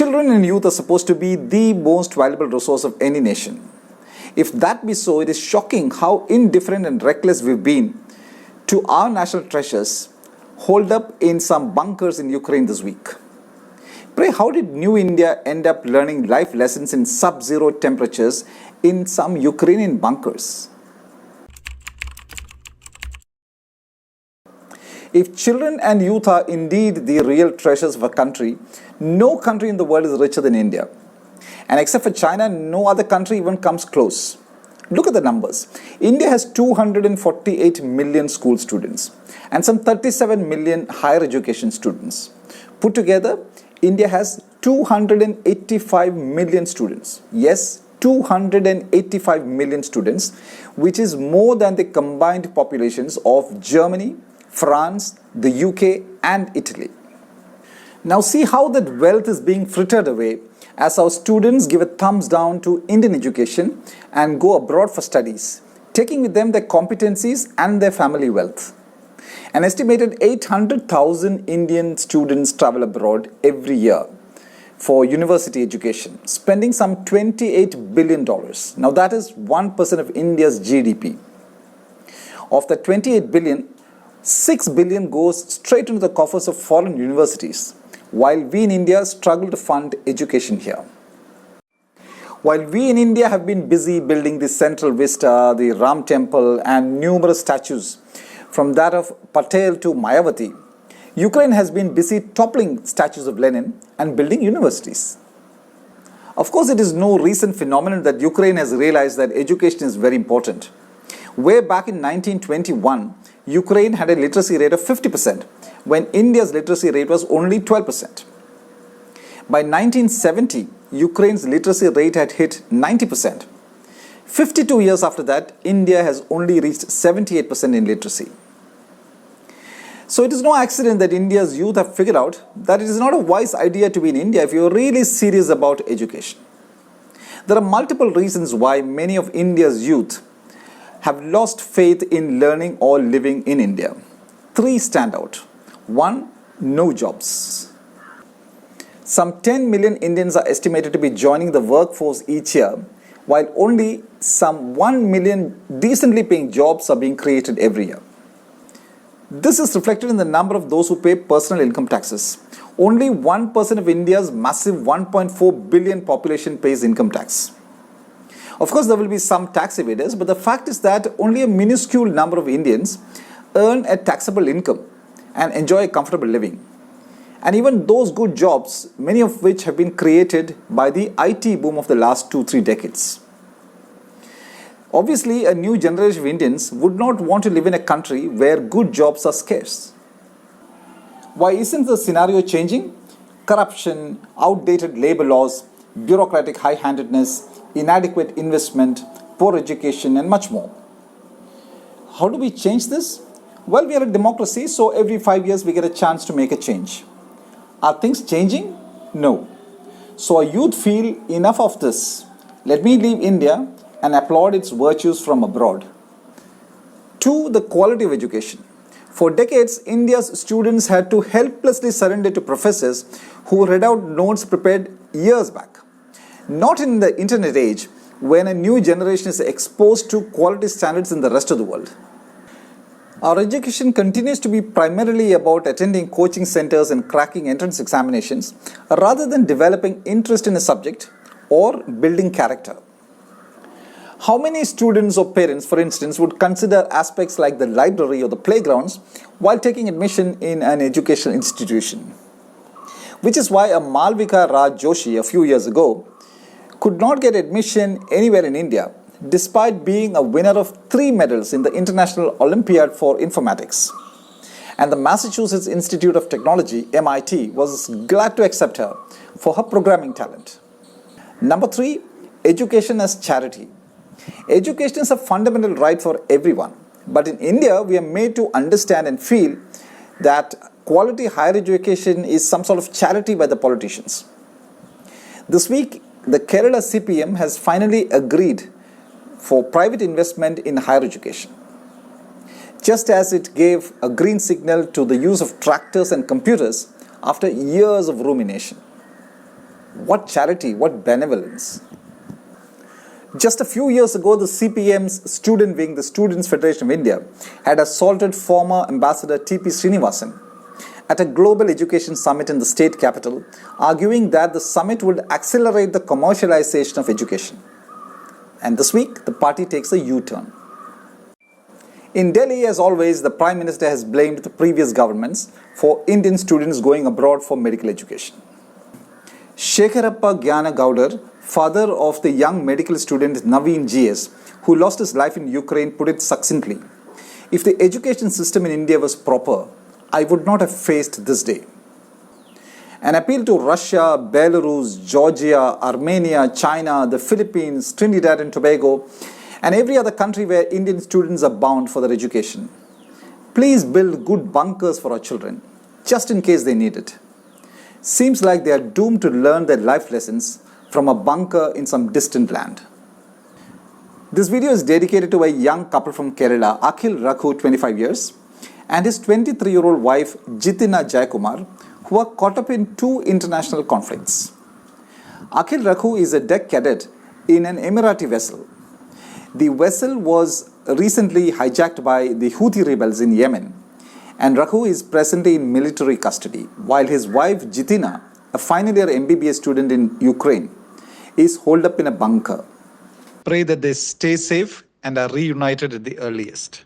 Children and youth are supposed to be the most valuable resource of any nation. If that be so, it is shocking how indifferent and reckless we've been to our national treasures holed up in some bunkers in Ukraine this week. Pray, how did New India end up learning life lessons in sub-zero temperatures in some Ukrainian bunkers? If children and youth are indeed the real treasures of a country, no country in the world is richer than India. And except for China, no other country even comes close. Look at the numbers. India has 248 million school students and some 37 million higher education students. Put together, India has 285 million students. Yes, 285 million students, which is more than the combined populations of Germany, France, the UK and Italy. Now see how that wealth is being frittered away as our students give a thumbs down to Indian education and go abroad for studies, taking with them their competencies and their family wealth. An estimated 800,000 Indian students travel abroad every year for university education, spending some $28 billion. Now that is 1% of India's GDP. Of the 28 billion, 6 billion goes straight into the coffers of foreign universities, while we in India struggle to fund education here. While we in India have been busy building the Central Vista, the Ram Temple and numerous statues, from that of Patel to Mayavati, Ukraine has been busy toppling statues of Lenin and building universities. Of course, it is no recent phenomenon that Ukraine has realized that education is very important. Way back in 1921, Ukraine had a literacy rate of 50%, when India's literacy rate was only 12%. By 1970, Ukraine's literacy rate had hit 90%. 52 years after that, India has only reached 78% in literacy. So it is no accident that India's youth have figured out that it is not a wise idea to be in India if you are really serious about education. There are multiple reasons why many of India's youth have lost faith in learning or living in India. 3 stand out. 1. No jobs. Some 10 million Indians are estimated to be joining the workforce each year, while only some 1 million decently paying jobs are being created every year. This is reflected in the number of those who pay personal income taxes. Only 1% of India's massive 1.4 billion population pays income tax. Of course, there will be some tax evaders, but the fact is that only a minuscule number of Indians earn a taxable income and enjoy a comfortable living. And even those good jobs, many of which have been created by the IT boom of the last 2-3 decades. Obviously, a new generation of Indians would not want to live in a country where good jobs are scarce. Why isn't the scenario changing? Corruption, outdated labor laws, bureaucratic high-handedness, inadequate investment, poor education, and much more. How do we change this? Well, we are a democracy, so every 5 years we get a chance to make a change. Are things changing? No. So our youth feel enough of this. Let me leave India and applaud its virtues from abroad. 2. The quality of education. For decades, India's students had to helplessly surrender to professors who read out notes prepared years back. Not in the internet age, when a new generation is exposed to quality standards in the rest of the world. Our education continues to be primarily about attending coaching centers and cracking entrance examinations, rather than developing interest in a subject or building character. How many students or parents, for instance, would consider aspects like the library or the playgrounds while taking admission in an educational institution? Which is why a Malvika Raj Joshi a few years ago could not get admission anywhere in India, despite being a winner of 3 medals in the International Olympiad for Informatics. And the Massachusetts Institute of Technology, MIT, was glad to accept her for her programming talent. Number 3, education as charity. Education is a fundamental right for everyone. But in India, we are made to understand and feel that quality higher education is some sort of charity by the politicians. This week, the Kerala CPM has finally agreed for private investment in higher education, just as it gave a green signal to the use of tractors and computers after years of rumination. What charity, what benevolence. Just a few years ago, the CPM's student wing, the Students' Federation of India, had assaulted former Ambassador T.P. Srinivasan at a global education summit in the state capital, arguing that the summit would accelerate the commercialization of education. And this week, the party takes a U-turn. In Delhi, as always, the Prime Minister has blamed the previous governments for Indian students going abroad for medical education. Shekharappa Gyana Gaudar, father of the young medical student Naveen GS, who lost his life in Ukraine, put it succinctly: "If the education system in India was proper, I would not have faced this day." An appeal to Russia, Belarus, Georgia, Armenia, China, the Philippines, Trinidad and Tobago, and every other country where Indian students are bound for their education. Please build good bunkers for our children, just in case they need it. Seems like they are doomed to learn their life lessons from a bunker in some distant land. This video is dedicated to a young couple from Kerala, Akhil Rakhu, 25 years, and his 23-year-old wife, Jitina Jayakumar, who are caught up in two international conflicts. Akhil Rakhu is a deck cadet in an Emirati vessel. The vessel was recently hijacked by the Houthi rebels in Yemen, and Rakhu is presently in military custody, while his wife Jitina, a final year MBBS student in Ukraine, is holed up in a bunker. Pray that they stay safe and are reunited at the earliest.